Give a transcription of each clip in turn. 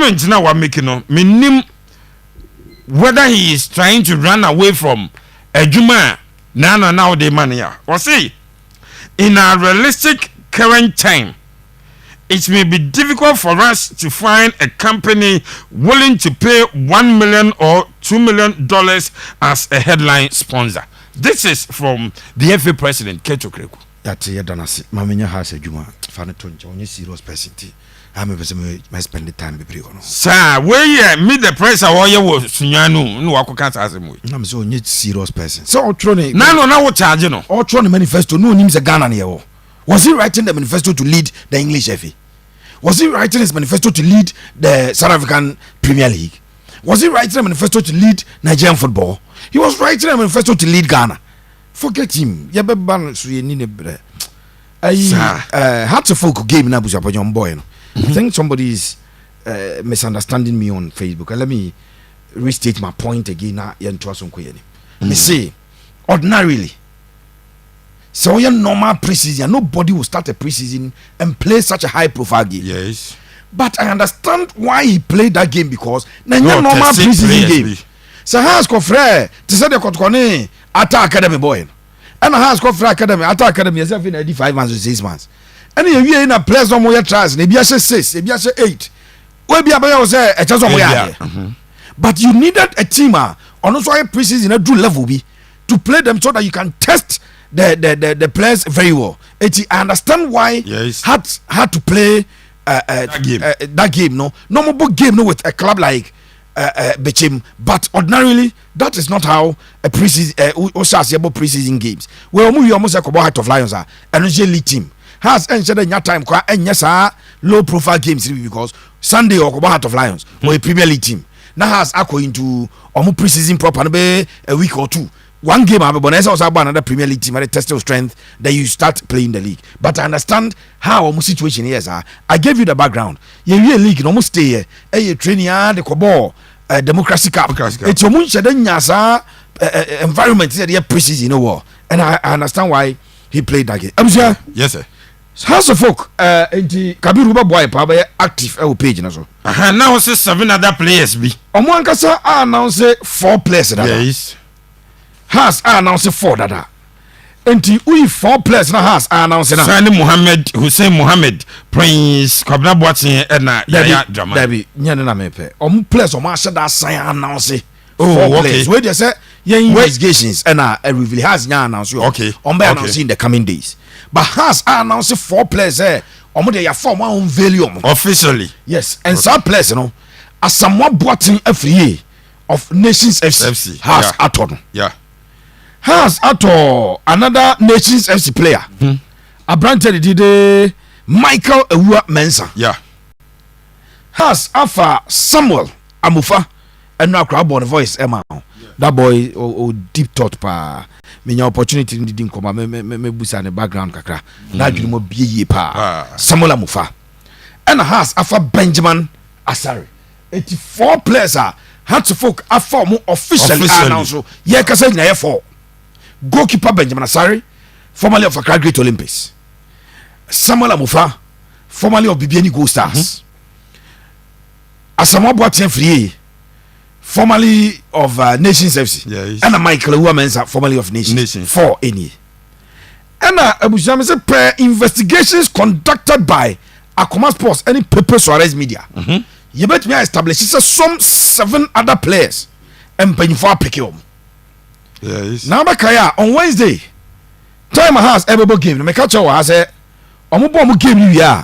comment now we're making no minim whether he is trying to run away from Ejuma now the money. Or say in a realistic current time, it may be difficult for us to find a company willing to pay $1 million or $2 million as a headline sponsor. This is from the FA president, Kotoko. That's a donasi. Mamina has a juma. Fanaton, only serious person. I'm a person may spend the time with you. Sir, where you meet the press or you was Sunyanu, no, I can't ask him. I'm so need serious person. So, Trony, no, what charge, you know, or Trony manifesto, no names a Ghana near. Was he writing the manifesto to lead the English FA? Was he writing his manifesto to lead the South African Premier League? Was he writing a manifesto to lead Nigerian football? He was writing a manifesto to lead Ghana. Forget him. Hearts of Folk game na busa young boy. I think somebody is misunderstanding me on Facebook. And let me restate my point again. Me say, ordinarily, so your normal preseason, nobody will start a preseason and play such a high profile game. Yes. But I understand why he played that game because your normal preseason game. So has Kofre to say the Kotoko attack academy boy. And has Kofre academy attack academy yourself in 5 months or 6 months. And you in a place no more trials, maybe I say 6, maybe I say 8. Where be about say a chance of but you needed a team on also a preseason at do level be to play them so that you can test the players very well. I understand why had to play that game. No more game no with a club like Bechim, but ordinarily that is not how a preseason preseason games. Well, we almost like Heart of Lions are an league team has ensured your time and yes low profile games because Sunday or Heart of Lions or a Premier League team now has into almost preseason proper a week or two. One game but also another Premier League team at a test of strength that you start playing the league. But I understand how almost situation is. I gave you the background. You league you almost stay here. You training the Kobo Democracy Cup. It's your environment here preseason, you know. And I understand why he played that game. Yes, sir. House of Folk the Kabiru boy probably active page so. Now say 7 other players be. Omwankasa announce 4 players. Yes. Has announced 4 dada. Enti we 4 players na has announced na. Sani Mohammed, Hussein Mohammed, Prince Kwabena Boateng na Yaya Drama. Dabi nyane na mepe. Players asha da sign announce 4 okay. players. Where they say investigations and reveal has nya announce. Okay. Be announced in the coming days. But has announced 4 players there. They are form one value officially. Yes, and some players you know as someone Boateng FA of Nations FC has aton. Yeah. Has at all another Nations FC player. A branch did Michael Ewua Mensah. Yeah. Has Alpha Samuel Amufa and now crowd born voice Emma. That boy deep thought pa. Me opportunity didn't come. Me busa in the background kakra. Na you mo be pa. Samuel Amufa. And has Alpha Benjamin Asare. 84 players are had to folk a form officially announced. Yeah, kasa na 4. Goalkeeper Benjamin Asare, formerly of Accra Great Olympics. Samuel Amufa, formerly of BBN Gold Stars. Asamoah Boateng Free, formerly of Nations FC. Yes. And Michael Ewua Mensah, formerly of Nations. 4 any. And Abuja say per investigations conducted by Akoma Sports and Pepe Suarez Media. You bet me establish some 7 other players and paying for pick. Yes. Now Bakaya on Wednesday. Time has every game. Me catch has say omo game you ya.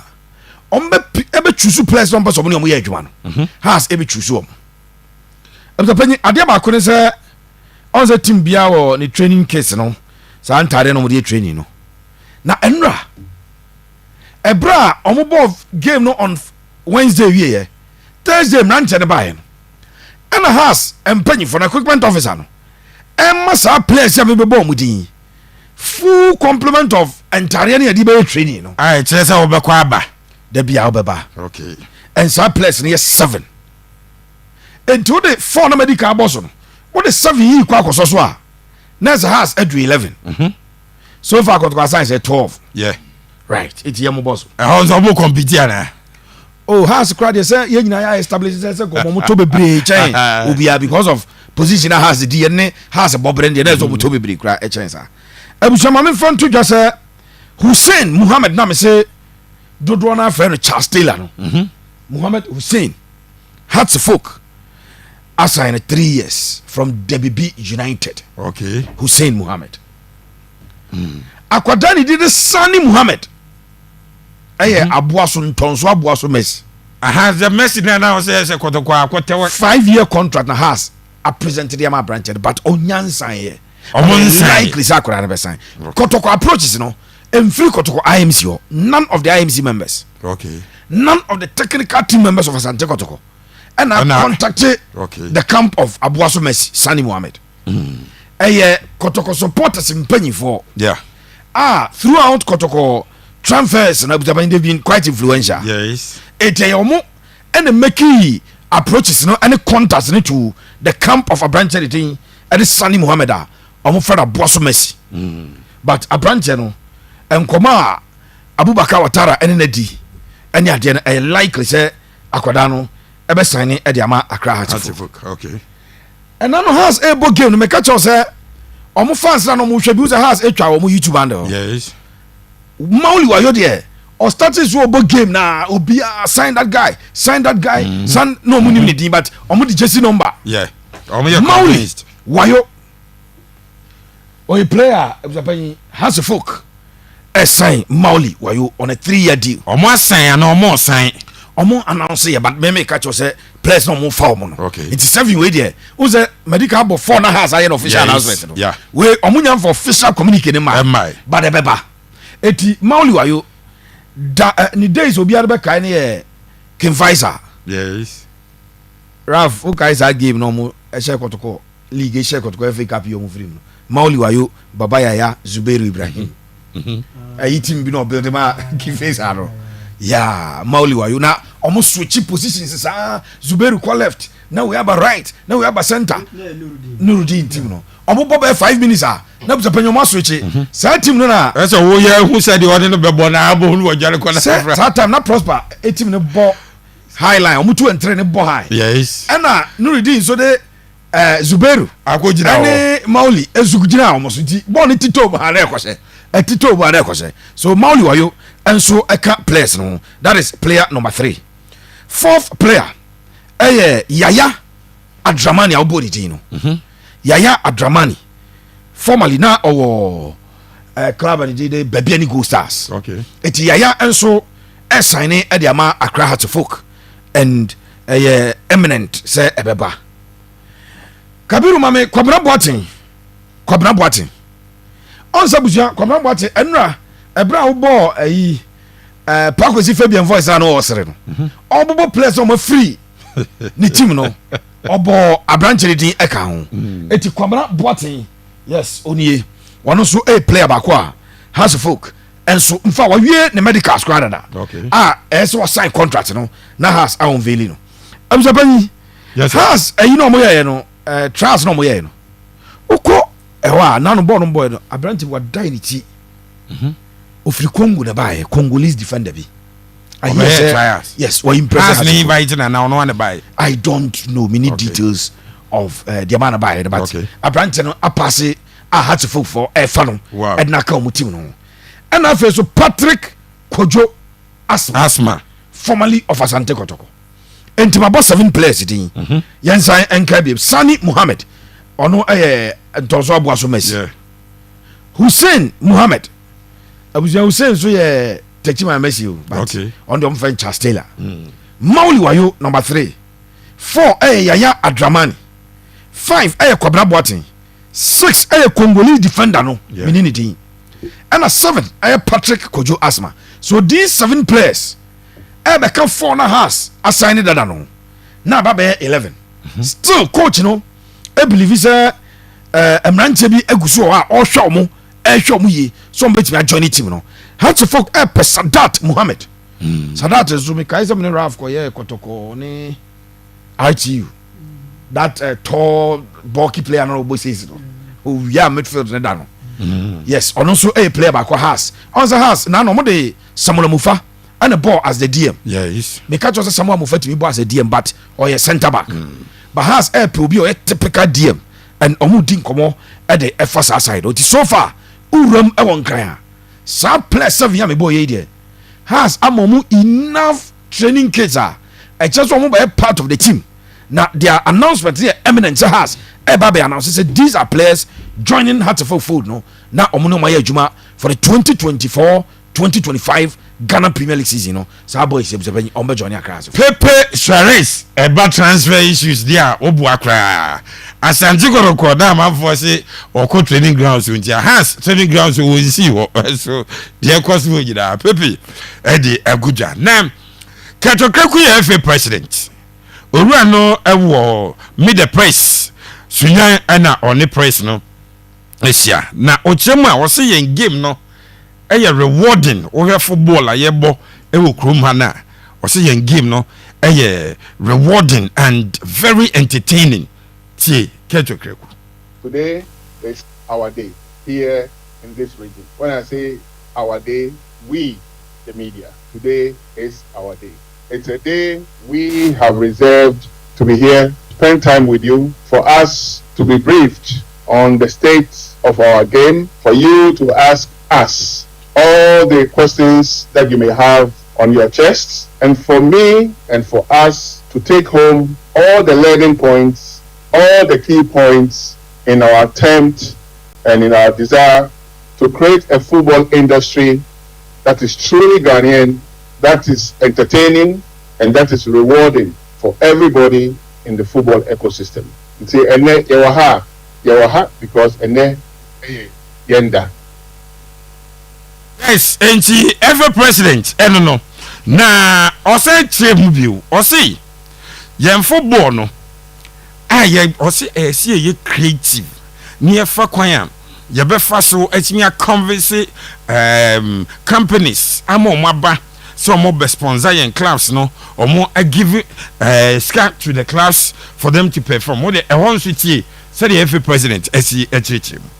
Ebe choose players on person omo ye adwuma no. Has ebe choose om. Ebe penny ade ba ko ne say on the team bia wo ni training case no. Sa antare no mo dey training no. Na enra. Ebra omo game no on Wednesday wie. Thursday mranche ne bae. And has empenny for recruitment officer no. Emma sa players ya be bomb din. Full complement of entire any training no. Ah, chese obekwa aba. Da bia obeba. Okay. And some players near 7. Into the 4 medical boss no. What the 7 yi kwa koso so a. Next has edu 11. So far got assign say 12. Yeah. Right. It's yamo boss. How so mo compete na. oh has crowd they say you nyina ya establish say go mo to bebre chain obia because of position has the DNA has a bobrend there so mo to bebre kra e chain sa abusama me fan to just say Hussein Muhammad na me say dodo na fa no Charles Taylor no Muhammad Hussein Hatzefolk assigned 3 years from DBB United. Okay. Hussein Muhammad. Akwadani did the Sani Muhammad. Aye, Abuaso Ntonso Abuaso Messi. Has the Messi now says a Kotoko 5-year contract na has a presented yama branch, but onyan sign here. Likely Sakura never sign. Kotoko approaches no. And free Kotoko IMC, none of the IMC members. Okay. None of the technical team members of Asante Kotoko. And I contacted the camp of Abuaso Messi, Sani Muhammad. Kotoko supporters in penny for. Yeah. Throughout Kotoko transfers and they've been quite influential. Yes. Omo and the making approaches no any contacts to the camp of a branch editing and Sani Muhammad omo for Abuaso Messi. But a branch no and Koma Abubakar Watara and Nedi and ya likely say Akwadano ebe signing e diama Accra Hatzefolk. Okay. And now has a book game no make catch us say omo fans na no mo hwe bi us has etwa omo YouTube handle. Yes. Mauli wa yo there or started so book game na obi sign that guy sign no mo ni din but omo the jersey number. Yeah. Omo ye convinced. Wayo or a player Hatzefolk sign Mauli wayo on a 3-year deal. Omo sign and omo sign. Omo announce here but me catch you say players no move for omo no. Okay. It is 7 way there. Who say medical but 4 na has an official announcement. Yeah. We omo nyam for official communique ma. But the beba. Eti Mauli wayo da ni days obi arbe kai ne King Faisal. Yes. Raf o kai sa game no mo e share Kotoko league e share Kotoko FA Cup yo mo free no. Mauli wayo Baba Yaya Zubairu Ibrahim. Ayi team bi no build ma King Faisal no. Yeah, Mauli wayo na almost switch positions sa Zubairu call left. Now we have a right. Now we have a center. Nuruddin team no. Omo bob 5 minutes na busa panyo ma switch. Sa team no na. That's a wo ya who said the order no be born na abo hu wajare kona. That time na prosper. A team no ball high line. Omo 2 and 3 no ball high. Yes. And Nuruddin so de Zubairu akojina wo. Ani Mauli ezugujina almost nti ball ni tito ba na ekose. Tito ba na ekose. So Mauli wayo and so eka players no. That is player number 3. 4th player Yaya Adramani awbodi din no. Yaya Adramani formerly na owo club and the Babiani Gold Stars. Okay. Eti Yaya enso signing e de ama Accra Hatzefolk and eminent say ebeba. Kabiru mame Kwabena Boateng. Onsa busia Kwabena Boateng enra ebra wo ball ayi Pakosi Fabian voice no osere no. Obobo players o free ni team no. Obo abranche din eka ho. Eti Kwabena Boateng yes onie. Wano so a player bako a Hatzefolk enso mfa wawie ne medical squad da. Okay. Eso sign contract no na has on veli no. Abusapani. Yes. Has you know mo ye no trials no mo ye no. Uko ewa na no ball no boy no abranche wa die ni ti. Ofiri Congo na bae Congolese defender bi. Yes, we impressed. I don't know many details of the amount buy but a branch no a pass a Hatzefolk for a funnel and na come team no. And I feel so Patrick Kojo Asma formerly of Asante Kotoko. And to my boss 7 players it Yansa and Kabib Sani Muhammad or no Ntonso Abuaso Messi. Hussein Muhammad Abuja Hussein so yeah take my Messi but on the friend Charles Taylor. Mauli wayo number 3. 4 Yaya Adramani. 5 Kwabena Boateng. 6 Congolese defender no menini din. And 7 Patrick Kojo Asma. So these 7 players become 4 na has assigned that no. Na ba be 11. Still coach no believe say emranche bi eguso a o hwa mo ye so mbetimi join team no. Hatzefolk Sadat Muhammad. Sadat Zumi Kaiser mne Raf ko ye Kotoko ni ITU. That tall bulky player no bo says no. Oh yeah midfield ne da no. Yes, and also a player back has. Also has na no mo de Samuel Mufa and a ball as the DM. Yes. Me catch us someone move to me ball as a DM, but or a centre back. But has a will be a typical DM and omu din komo at the first side. So far, urum e won kaya. Sa plus 7 year me boy ye has amomu enough training kids are. I just want to be a part of the team. Now their announcement here eminent has Ebabe announced said these are players joining Hartford Food no. Now omuno maya juma for the 2024-2025 Ghana Premier League season no. So boy is ombe join class. Pepe Suarez about transfer issues there obu akra. Asante Kotoko na manfo say oko training grounds untia has training grounds we see so the course we gida Pepe e aguja. Now Okraku ye FA president. Owura no ewo mid the press sunya ana on the press no esia na ochemu a wo se yen game no eye rewarding wo hwe football aye bo ewo krom ha na wo se yen game no eye rewarding and very entertaining tie Okraku. Today is our day here in this region. When I say our day, we the media, today is our day. It's a day we have reserved to be here, spend time with you, for us to be briefed on the state of our game, for you to ask us all the questions that you may have on your chests, and for me and for us to take home all the learning points, all the key points in our attempt and in our desire to create a football industry that is truly Ghanaian, that is entertaining, and that is rewarding for everybody in the football ecosystem. See, ene yawaha because ene yenda. Yes, and she ever president, no. Na ose trem bio, ose yen football no. Aye, ose see ye creative. Near fa kwan ye be fa so atimi convince companies amo maba so mo be sponsor yen clubs no or more give scan to the clubs for them to perform. What the ehon switi said the FA president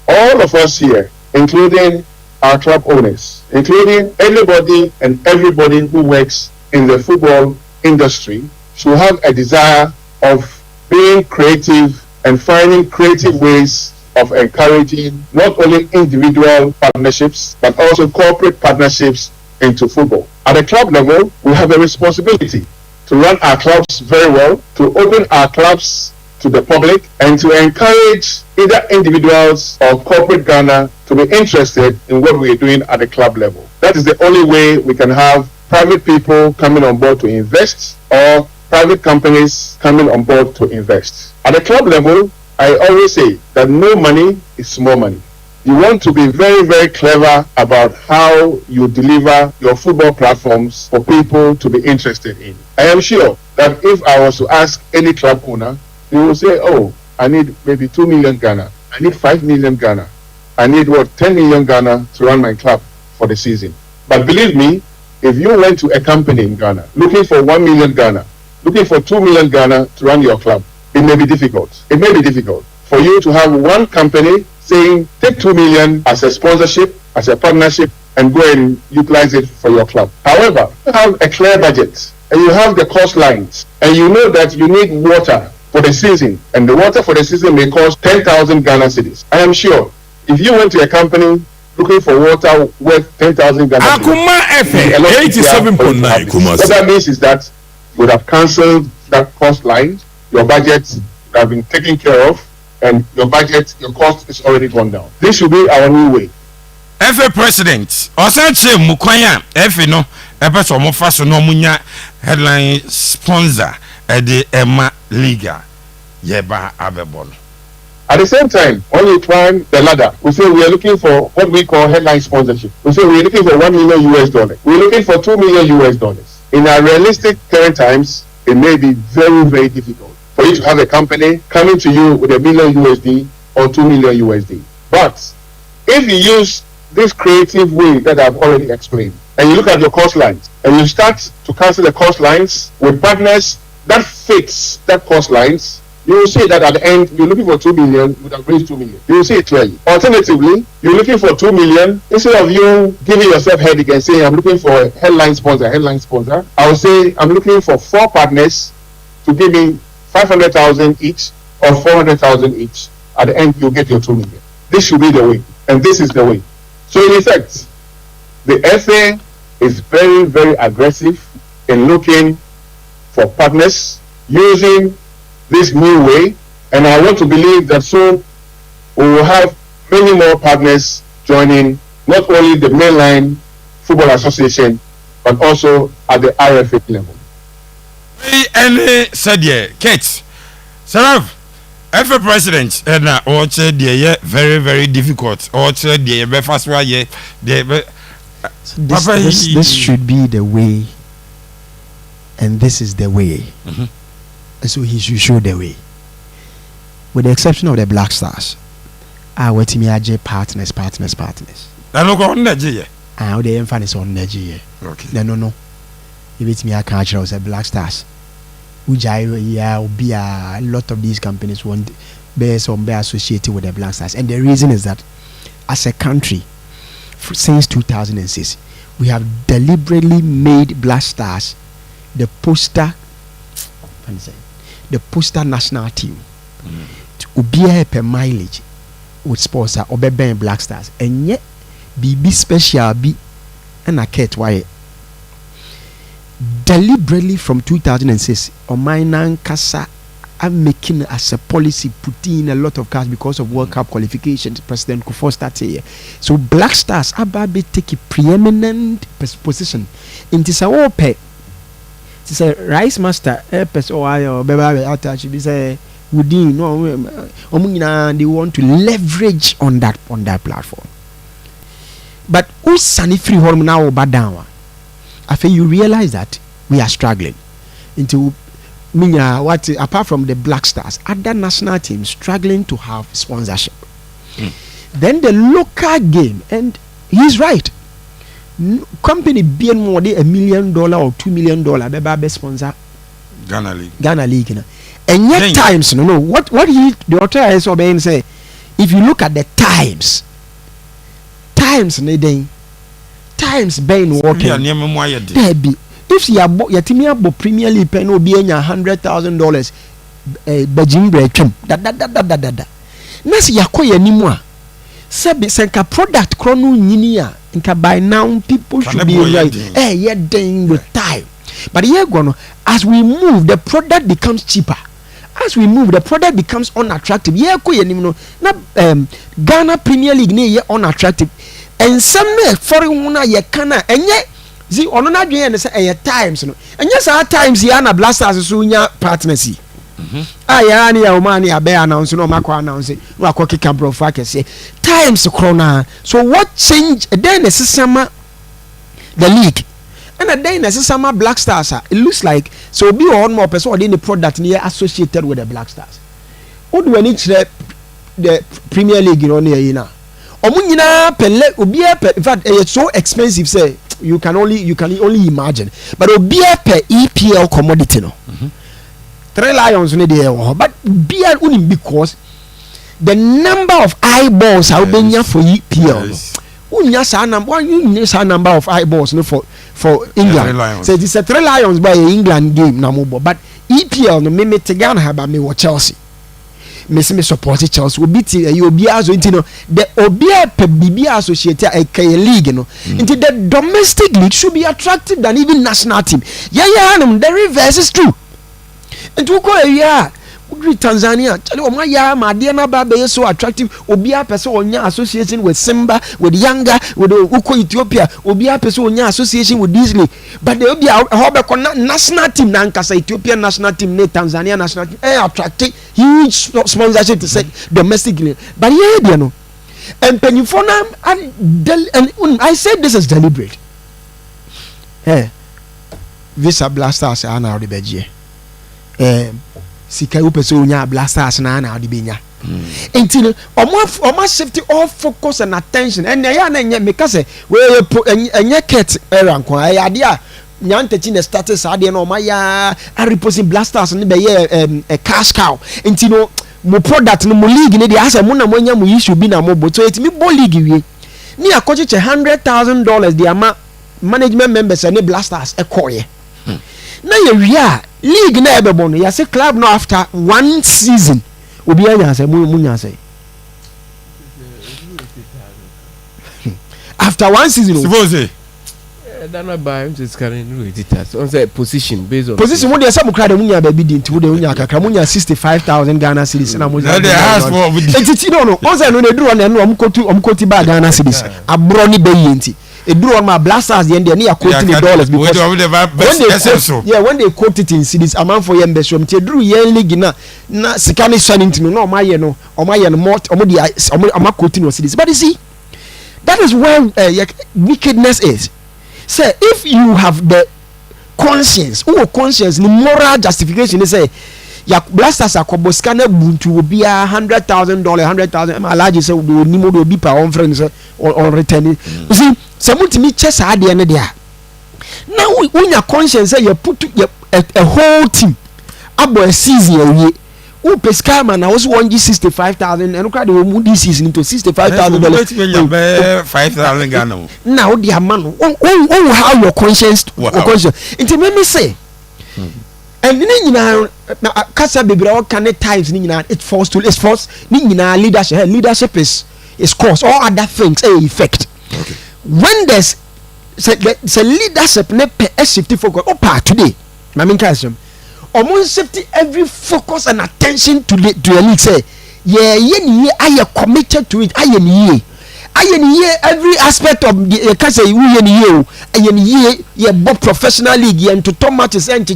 all of us here, including our club owners, including anybody and everybody who works in the football industry, should have a desire of being creative and finding creative ways of encouraging not only individual partnerships but also corporate partnerships into football. At the club level, we have a responsibility to run our clubs very well, to open our clubs to the public, and to encourage either individuals or corporate Ghana to be interested in what we are doing at the club level. That is the only way we can have private people coming on board to invest or private companies coming on board to invest. At the club level, I always say that no money is small money. You want to be very, very clever about how you deliver your football platforms for people to be interested in. I am sure that if I was to ask any club owner, they will say, oh, I need maybe 2 million Ghana. I need 5 million Ghana. I need 10 million Ghana to run my club for the season. But believe me, if you went to a company in Ghana looking for 1 million Ghana, looking for 2 million Ghana to run your club, it may be difficult. It may be difficult for you to have one company saying, take 2 million as a sponsorship, as a partnership, and go and utilize it for your club. However, you have a clear budget, and you have the cost lines, and you know that you need water for the season, and the water for the season may cost 10,000 Ghana cedis. I am sure if you went to a company looking for water worth 10,000 Ghana cedis, Akuma FM 87.9. What that means is that you would have cancelled that cost line, your budget would have been taken care of, and your budget, your cost is already gone down. This should be our new way. FA president, Osache Mukwaya, FA no, epeso mo faso no munya headline sponsor the Emma Liga Yeba Abebon. At the same time, when we climb the ladder, we say we are looking for what we call headline sponsorship. We say we are looking for $1 million. We are looking for $2 million. In our realistic current times, it may be very, very difficult for you to have a company coming to you with $1 million or $2 million. But if you use this creative way that I've already explained, and you look at your cost lines, and you start to cancel the cost lines with partners that fits that cost lines, you will see that at the end, you're looking for 2 million, you would have raised 2 million. You will see it clearly. Alternatively, you're looking for 2 million, instead of you giving yourself headache and saying, I'm looking for a headline sponsor, I will say, I'm looking for 4 partners to give me 500,000 each or 400,000 each. At the end, you'll get your 2 million. This should be the way, and this is the way. So in effect, the FA is very, very aggressive in looking for partners using this new way, and I want to believe that soon we will have many more partners joining not only the mainline football association but also at the RFA level. Any said yeah, Kate, Sarah, FA president, and or said yeah, very, very difficult. Or said yeah, very fast way yeah, this should be the way, and this is the way. Mm-hmm. So he should show the way. With the exception of the Black Stars, what me aje partners. I don't go on that yeah. The emphasis on the Okay. No. You bet me I can't show the Black Stars. Which will be a lot of these companies want be associated with the Black Stars, and the reason is that as a country, since 2006, we have deliberately made Black Stars the poster national team. To be per mileage with sponsor or be Black Stars, and yet be special be and a cat why deliberately from 2006 on my kasa I'm making as a policy putting a lot of cash because of World Cup qualifications. President Kufuor started here, so Black Stars ababe take a preeminent position into sa pay. It's a rice master pers or beba attach be say within they want to leverage on that platform. But who's sunny free home now bad down? I think you realize that we are struggling into what apart from the Black Stars, other national teams struggling to have sponsorship. Then the local game, and he's right. Company being more than $1 million or $2 million, be sponsor Ghana League. And yet times no what he the author is obeying say, if you look at the times needing times being working there be if you are your team about Premier League pen will be $100,000 Beijing breaking that nasi yakoye ni mwa sabi senka product chrono nyinia nka by now people should be right yeah then with time, but here gono as we move the product becomes cheaper. As we move, the product becomes unattractive. Ghana Premier League ne unattractive. And some foreign one ye kana and yet see on another say times no. And yes, our times yana Black Stars so nya partnership. Ayani ya omani abe announce no mako announce no akoki camp for say times corona. So what change then the system the league? And then as some Black Stars, it looks like so be one more person or the product near associated with the Black Stars. What do we need the Premier League in now? In fact, it's so expensive. Say you can only imagine. But per EPL commodity no. 3 Lions in the but be because the number of eyeballs have been here for EPL. Number of eyeballs no for England. So it's a 3 Lions by England game na mobo. But EPL no me Ghana have me watch Chelsea. Me support Chelsea. We beat you be as the Obia pe BB associated a league no. Into the domestic league should be attractive than even national team. Yeah, the reverse is true. And to go Tanzania, Madiana is so attractive. Obia person onya association with Simba, with Yanga, with Uko Ethiopia, Obia person onya association with Disney. But the Obia national team, Nankasa Ethiopian national team, Tanzania national team, attracting huge sponsorship to say domestically. But yeah, you know, and Penifona and I said this is deliberate. Hey, Visa Blasters are now the bedje. Sika upe so nya Black Stars na odi benya entino omo shift all focus and attention and ya na nya make say we enye ket era nko ade a nyantachi na started saa de na oma ya a reposing blasters ne be ye a cash cow enti no mo product no mo league ne de asa mo na mo nya mo issue bi na mo bo so eti mi bo league wie ni akoche $100,000 de ama management members and blasters ekoye na ye wia league na ebebo no ya say club no after one season obi anya say munya say after one season suppose that not buy him just carry no it on say position based on position what dey say mukra de munya ba bi di nti wo de munya kakra munya 65,000 Ghana cedis na mo they ask for enti no on say no na duru na no omkoti ba Ghana cedis abro ni be yenti eduru on my blasters the end they near quoting the dollars because when they quote it in cedis amount for yem besom ti eduru yen league na sika ni shine ntino no omaye no more omodi ama quoting no cedis but you see that is where wickedness is. Say if you have the conscience the moral justification they say ya blasters akobo scanner buntu will be $100,000 100,000 alaji say we ni mo do bi pa on friends on return you see someone me chess ade ne dia now when your conscience say you put a whole team abo a season awie who pesca man na also 165,000 and look at the mu this season into $65,000 5,000 Ghana now the man how your conscience into me say and ni nyina kasa bebra o kan times ni nyina it falls ni nyina leadership is cause all other things effect okay when there's say leadership ne per shift focus part today my main question omo safety every focus and attention to the league say ye are committed to it aye every aspect of the can say ye both professional league and to top matches and to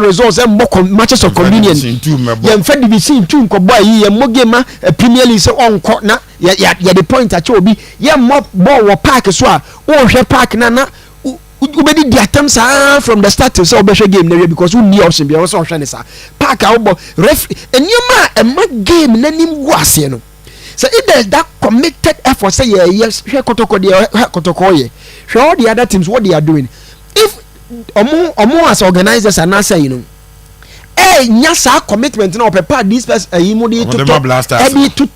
results and more matches of convenience ye fed division 2 ko boy ye mo game premier league say on court na ya the point at obi ye more ball wo park so a wo hwe park na ubedi the attempts from the start to so obehwe game na because we need option be also hwe ne sa park a wo ref enyuma e ma game na nim go ase no so if there's that committed effort say yes Kotoko ye all the other teams what they are doing if omo as organizers are not saying nya sa commitment na prepare this person imodi to ebi to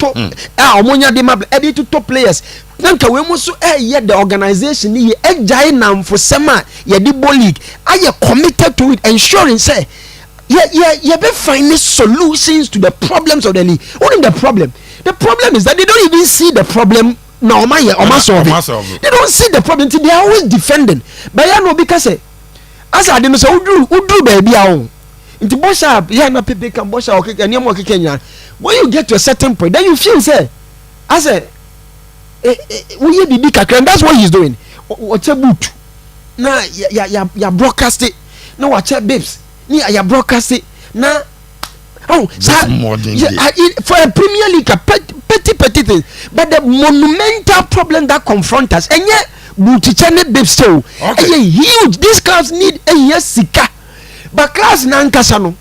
omo nya de mabla ebi to players nanka we mo so ye the organization ye agile nam for sema ye the league are committed to it ensuring say ye be finding solutions to the problems of the league. What is the problem is that they don't even see the problem now solve it. They don't see the problem they are always defending but ya no because as I didn't say udu baby awon nti bosha ya na pepe kan bosha okeke anya mo okeke nya when you get to a certain point then you feel say as a we bibi kakra and that's what he's doing what a boot na ya broadcast it na watch babes ni ya broadcast it na for a Premier League petty thing but the monumental problem that confront us and yet butichane babes so huge these clubs need a yes sika but class na nkasa no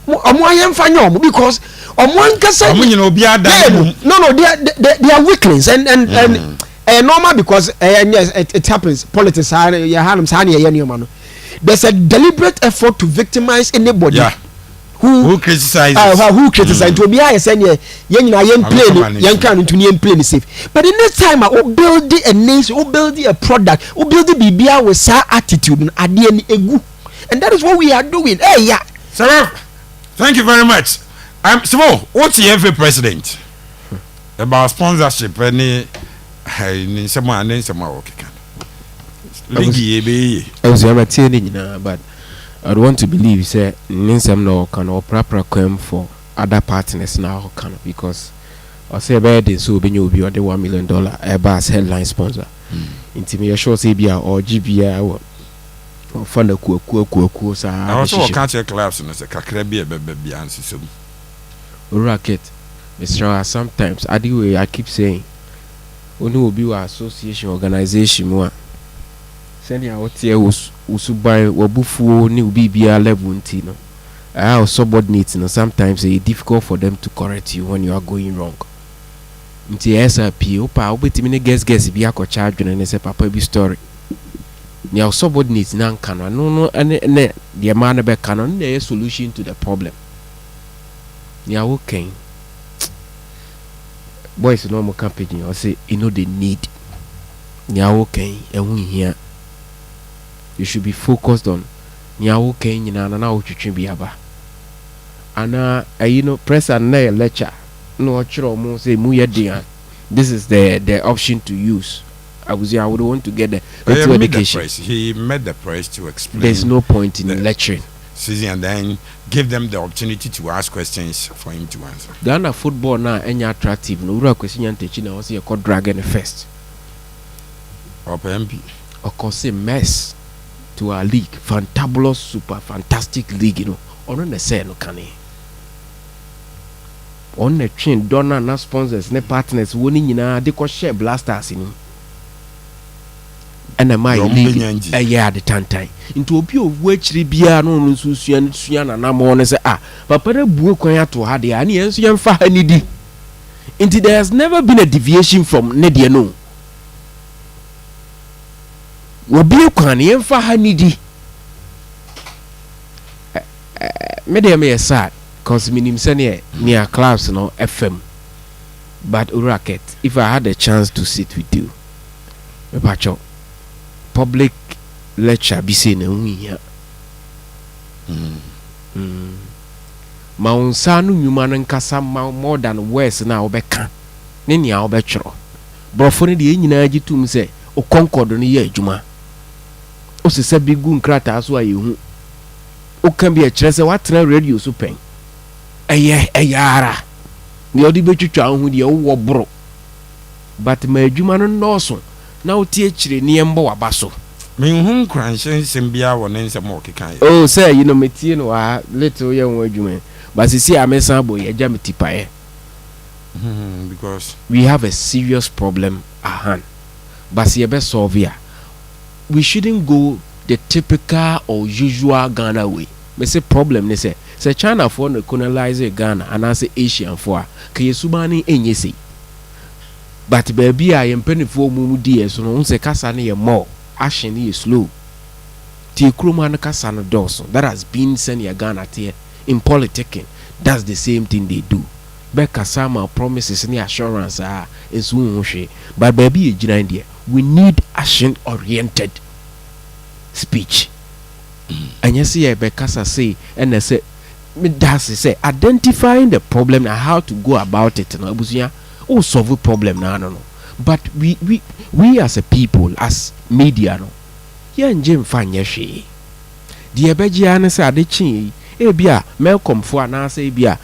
omo ayemfa nyo because omo nkasa omo nyina obi adan no they are weaklings and normal because yes it happens politics ya hanum sa na ye nyoma no there's a deliberate effort to victimize anybody who criticizes to be high say ye nyina ye play ye kan to ye play safe but the next time I build a nation build a product build bibia with sa attitude and ade ni egu and that is what we are doing sir thank you very much so what's the every president about sponsorship any ni someone okay kan ligi ebe but I'd want to believe say ninsem no can or proper come for other partners now can because I say bad so be you be on the $1 million a bus headline sponsor into me sure say bia or GBA or fund a cool sa I also can't check clubs and say kakra be ansi so racket Mr. sometimes I keep saying only will be association organization more send out here was usubai wabufu ni ubibia level ntino our subordinates no sometimes it's difficult for them to correct you when you are going wrong nti SRP opa obetimi ne guess bi akọ charge na ne se papa bi story Your subordinates nan cano no and the man be canon a solution to the problem. Nya okay. Boys no more campaign or say you know they need. Nya okay and we here. You should be focused on nya okay nyina na otwetwe biaba. Ana you know press and na lecture no chiro mo say mu ye dia. This is the option to use. I would want to get the education. He made the price to explain. There's no point in lecturing. And then give them the opportunity to ask questions for him to answer. Ghana football now any attractive. No real question and teaching. I was here called dragon first. Or MP. Of course, a mess to our league. Fantabulous, super fantastic league. You know, on the say no can. On the train, donor, na sponsors, ne partners, winning in a they share blasters in. And a my league a year at the time into a pure which ribia no susian and I'm on say but the book to had the onions young for any into there has never been a deviation from Nedia no. Will be a can for Hanidi. Media may sad cause minim senior near clubs no FM. But Uraket, if I had a chance to sit with you, Pacho. Public lecture be seen in here. Mount Sanu human and Casa more than worse now beka. Nini our betro. Brofoni the Indian to say, O concord on ye Juma. O se big goon crater as why you o can be a treasure what radio supeng. A yara. The Odibetu chow with your war bro. But my Juman no so. Now teaching niembo wabaso. Me cranshin simbia one in some more kind. Oh, sir, you know me little young woman. But you see, I'm a sambo, a jamity pie. Because we have a serious problem at hand. But see, best solve here. We shouldn't go the typical or usual Ghana way. Me say problem, they say China for no colonize Ghana and I say Asian for Kayesubani enyesi. But baby, I am penny for mumu so no se kasa ne more action is slow. Ti kroma kasa no doso that has been sent ya Ghana tie in politicking. That's the same thing they do. Beka sama promises ni assurance ensu nhwe. But baby ejina there. We need action oriented speech. And you see Bekasa say and say that's say identifying the problem and how to go about it no abusuya. Oh, solve a problem no. But we as a people, as media no. Yeah, Jim Fanya she. The Abejiana say Adechi, Ebia, Malcolm for na say bia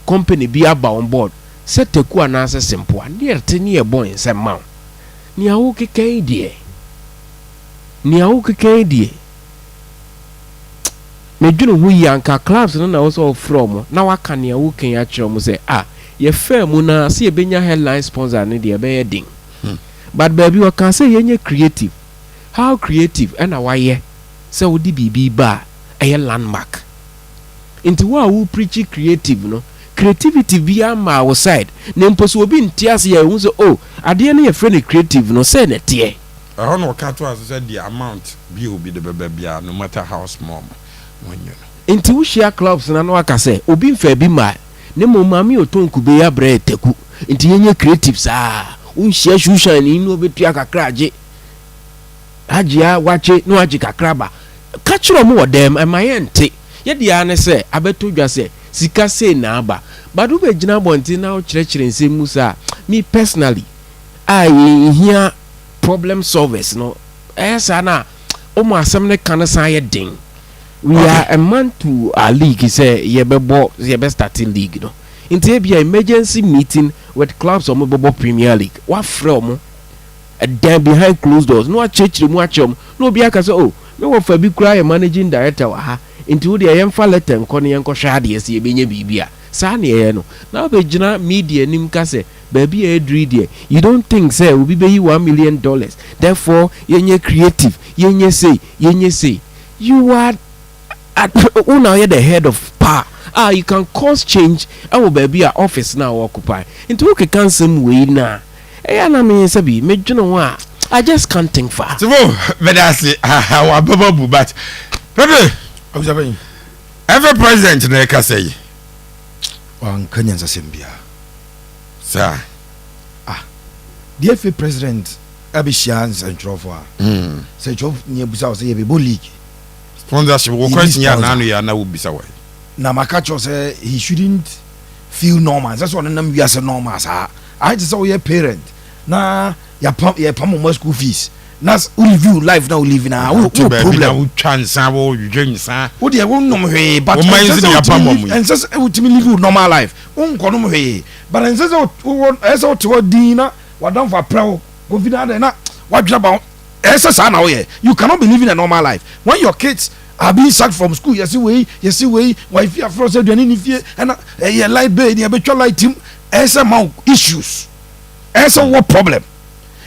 company be on board. Set the ku na say simple. Near 10 year boy in some mount. Nia uke kaidie. Me dwene hu yanka clubs no na also from. Now aka nia uke ya chiro say ye fair muna see benya headline sponsor ne de be ding. But baby we can say ye creative. How creative and why say we di bibi ba a landmark. Into wa who preach creative no. Creativity via my outside. Nempo so obi ntiase ye hu say oh ade na ye friend creative no say na tie. I don't know what to say the amount will be the baby no matter how small when you know. Into we share clubs na no aka say obi mfa bi ma ne mo mami otonku be ya bre teku nti yenye creatives unhia shushan ni no betua kakra age agea wache no age kakra ba ka kiro mo wodem amayente ye dia ne se abeto dwa se sika se na aba badu be gina bonti na o kirekire nsem musa me personally here problem solvers no esa na o mo asem ne kan san ye den. We are a man to our league say yebe starting league no. Into be an emergency meeting with clubs on Bobo Premier League. What from then behind closed doors. No church no be aka say oh me wo fa bi kura managing director wa ha. Into the yemfa letter nko ne yenko hwade ese ye benye bibia. Sa na ye no. Now be gina media nim ka say baby e dri you don't think say we be $1 million. Therefore yenye creative, yenye say you are now you're the head of power. You can cause change. I will be our office now occupy. Into okay can some way now. ɛyɛ na me sabi medwene ho a I just can't think far. So but that's our bubble but Pepe every president na ka say wan kanya nsasembia sir the FA president abishia nsentrofo a say chof nye busa say be league sponsorship wo question ya na no ya na wo bisa why na makacho say he shouldn't feel normal that's what nam we as normal sa I just say we parent na ya pam mo school fees na review life now live na wo problem wo twansa wo dwensa wo de wo nom hwe but and says ultimately live normal life unko nom hwe but and says wo esa to dina wadon for pro confident na wadwa ba esa sa na wo you cannot be living a normal life when your kids are being sacked from school you see way wife fear for say duani ni fie and light bill ni be twa light team esa ma issues esa what problem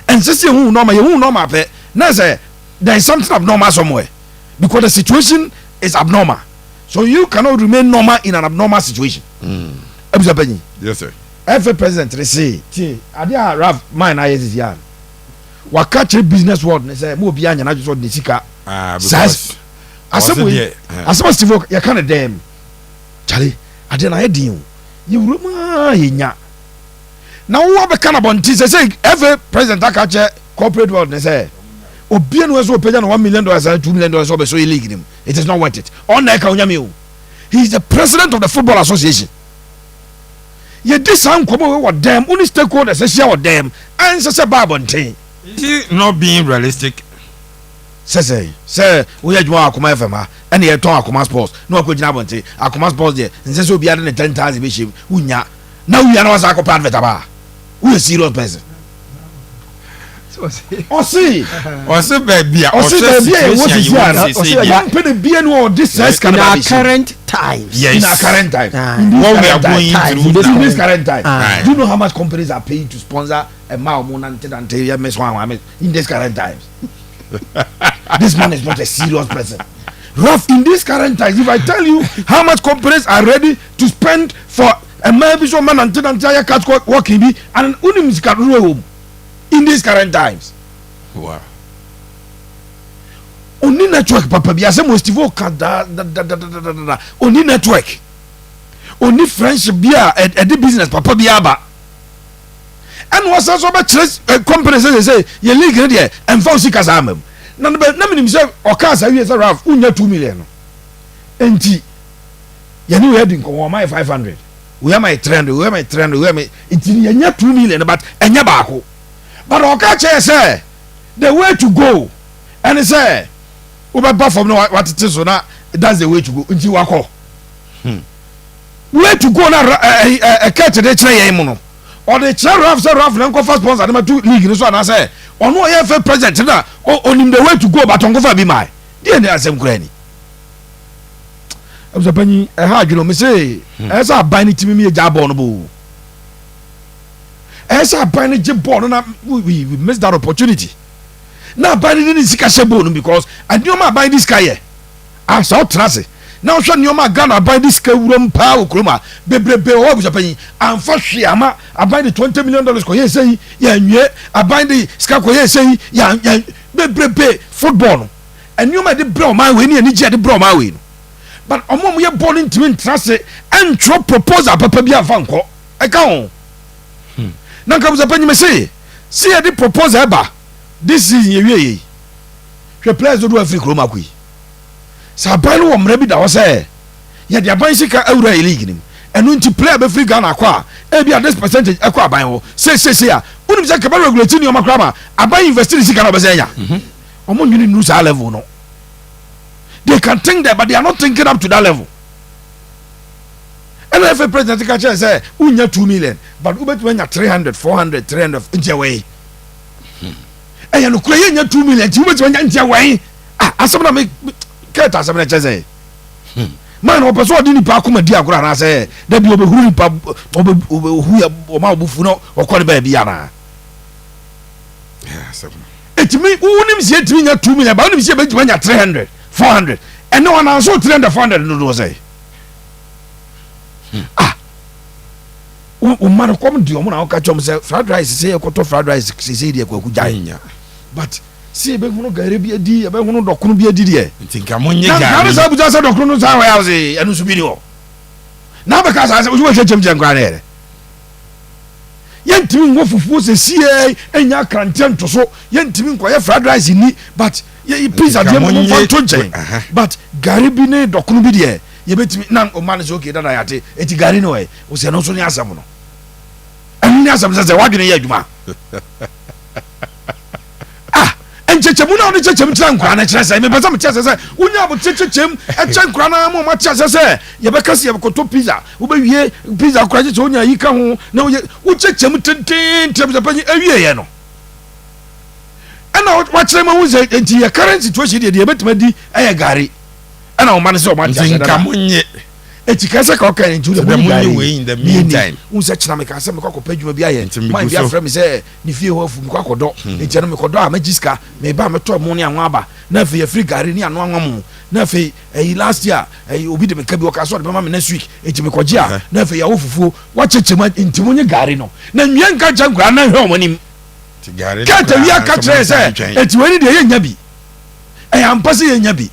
and say who normal pe na say there is something abnormal somewhere because the situation is abnormal so you cannot remain normal in an abnormal situation yes sir every president they say ade a Raf mine na yes yan wa catch business world ne say mo obi anya na so de sika because asem Steve ya kan dem chale ade na hedin you ruma yenya na wo be kan abonti say every president aka che corporate world ne say obi anu so pay na $1 million and $2 million so be so league him it is not worth it on na ka onyame o he is the president of the football association ye dis an komo we dem uni stakeholders say with them and say babonten he not being realistic say we adwuma akoma fm ha and ye ton akoma sports no akogina bonten akoma sports there nse so obi ade ne 10,000 be shim unya na uya na wasa akoma advert ba we a serious person Osi baby what is here you pay the bien no this size can in our current times. Yes. In our current time. What we are going through in now. this current time. Do you know how much companies are paying to sponsor a Maumon and in this current times? This man is not a serious person. Rough in this current times. If I tell you how much companies are ready to spend for a man until entire catch working and home in these current times. Wow. Only network papa bi asem Steve Okada only network only friendship bia e de business papa bi aba and was also be companies say ye league there and for sika samam na me say okasa wie say Raf unya 2 million no enti ye ni we din ko my 500 we am my 300 we am my 300 we am enti ye nya 2 million but enya baako but okacha say the way to go and he say Uba from no what it is so now that's the way to go until wako way to go na a catch the chere yin no or the chair Raf na go first sponsor na two league so na say ono ye fe president na onim the way to go but on go fa be my dey na asem kura ni abza pani e ha adweno me say e say aban ni timi me ja ball no bo e say aban ni je ball na we missed that opportunity. Now buying this cashable because I knew my buy this guy. I saw trust. Now show you my gun I buy this car room power kroma. Be what was paying. And for Shiama I buy the $20 million ko ye say yeah I buy the scar ko ye say yeah be football. And you my the bro my way ni the bro my way. But omo ye ball into in trust and throw proposal papa bia fan ko. I can. Now comes a penny me say see the proposal ba. This is ye hwe players do afri kroma kwi sa ban wo mra bi da wo say ye de ban sika awura league nim enu nti player be free Ghana akwa e bi this percentage akwa ban wo say ya unim say ka ba regulate ni o makra ma aban invest in sika na obesenya omo nyuni nu sa level no they can think that but they are not thinking up to that level and if a president ka say unya 2 million but ubetu nya 300 400 300 nje way eh no kura ye nya 2 million ti wo nya ntia wan asem na me keta asem na cheze man o person odi ni pa akoma di agora na say da bi obehuru ni pa obehu ya o ma obufu no okore ba bi ya na asem etimi unim sie etimi nya 2 million ba unim sie be nya 300 400 and no one so 300 400 no do say o man come di omo na ka chom say fried rice say ekoto fried rice say dey kwaku jai but see be hunu gare bi adi be hunu dokunu bi adi dey ntinka monye gare na sa buja say dokunu sa wa ya say enu su bi ni o na be ka sa say wo chechem nkra na ere yentimi ngo fufu se sie enya krantian to so yentimi nko ye fried rice ni but ye pizza dey mo for to jen but gare bi ne dokunu bi dey ye betimi na o man say okay dada yate eti gare no e o se no so ni asam no enu ni asam say wadwene ye adwuma enchechemu na oni chechemu tira nkwa na kire say me pesa me kire say unya bo chechemu eche nkwa na mo ma kire say ye be kasi ye koto pizza wo be wie pizza kwa che onya yi ka ho na wo chechemu tenten tebe panyi awie ye no ana wa kire ma wo say enti ye current situation de ye betima di eye gari ana o man say o ma kire nka monye eti kase ka okan ntu the money way in the meantime unse china me kase me kwakọ padwuma bia ye my bia frame say ni fie ho afu me kwakodo enti no me kodo a magiska me ba me to mo ne anwa aba na fe ye free gari ni anwa anwa na fe last year obi de me ka bi o ka so de be ma me next week enti me koje a na fe ya wo fufuo wa chechema enti mo nye gari no na nwia nka cha nkura na hwe o monim ti gari ka ta wi aka tre say enti wani de ye nya bi ampase ye nya bi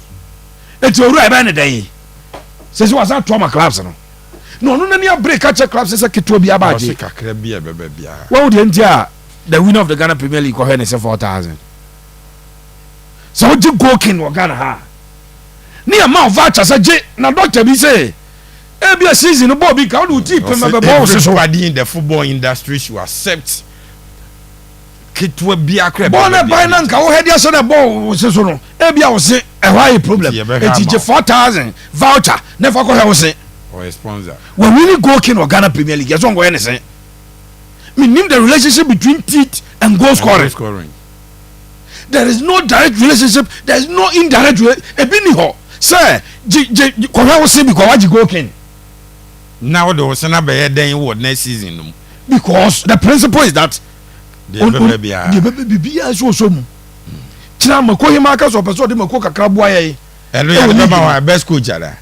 enti oru ai ba ne dan sese wasa trauma clubs no no nani a break catch clubs sese keto bi abaje kakra bi e bebe bia what would ntia the winner of the Ghana Premier League ko he ne say 4,000 so di goalking wo Ghana ha ni amount voucher say je na doctor bi say e bi a season ball bi ka wo ti pema be ball so everybody in the football industry should accept kitwa bi akra ball na buy na nka wo head ya so na ball so so no e bi a wo say e why problem e ti 4,000 voucher never ko he wo say or a sponsor when really goalking or Ghana Premier League yes one go anything me name the relationship between teeth and goal scoring. There is no direct relationship, there is no indirect ebini ho say ko he wo say because what you goalking now the wasana be den what next season no because the principle is that the baby bia so mu kira mako hima aka so person de mako kakra boa ye elo ya be ba best coach ala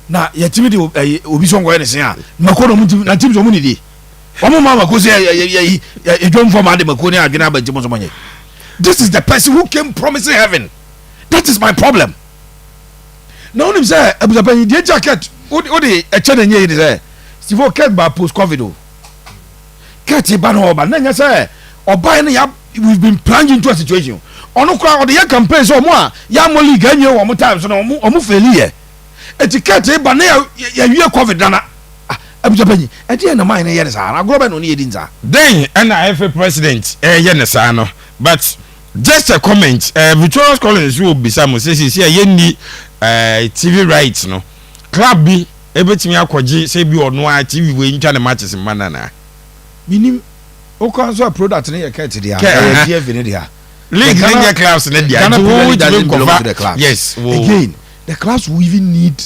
na yetimi de obi so ngo ye ne sen a mako no mu na team so mu ni di omo mama ko say edwom form ade mako ni adwena abanti mo so monye. This is the person who came promising heaven. That is my problem. Now him say abuzapan die jacket o de eche na nye ni say Steve Ket ba post covid o Ket ba no ba na nya say obai na ya we've been plunging into a situation ono kra o de ya campaign so mo a ya mo league anye wo mo time so no mo fail here etiquette ba na ya wie covid dana abuzapan e de na man na ye sa na global no ne yedi nza then na FA president ye ne sa no but just a comment Victorious Collins will be some say ye ni TV rights no club bi ebetimi akwaji say bi ono a TV we ntwa ne matches manana minim o kan so product ne ye Ket dia e TV ne dia league ne clubs ne dia doesn't belong to the club. Yes again the clubs will even need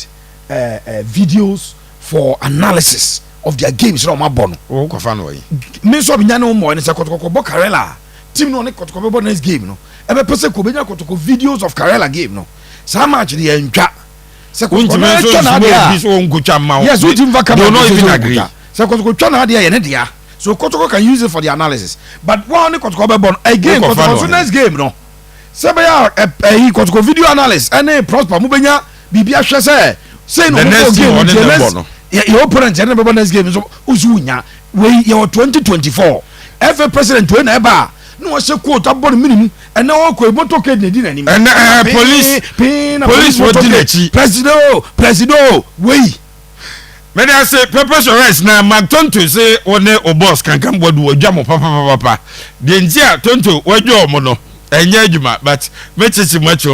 videos for analysis of their games no ma bono o ko fa no yi me so bi nya no mo ne se Kotoko bo Karela team no ne Kotoko bo next game no e be pese ko be nya Kotoko videos of Karela game no sa match de ntwa se Kotoko na twa na dia so on go chama yes we team vacant do not even agree se Kotoko twa na dia ye ne dia so Kotoko can use it for the analysis but one ne Kotoko be bon again Kotoko so next game no se be ya Kotoko video analysis ene prosper mu benya bibia hwe say no game your opponent and the next game so uzunya we your 2024 FA president we na eba no was a quote about minimum and now ko moto ke dey din anim and police what did president we me dey say Pepe Suarez na Tonto say one o boss kan bodu odwa papa de ntia Tonto wadwo mo no enye adwuma but me chichi macho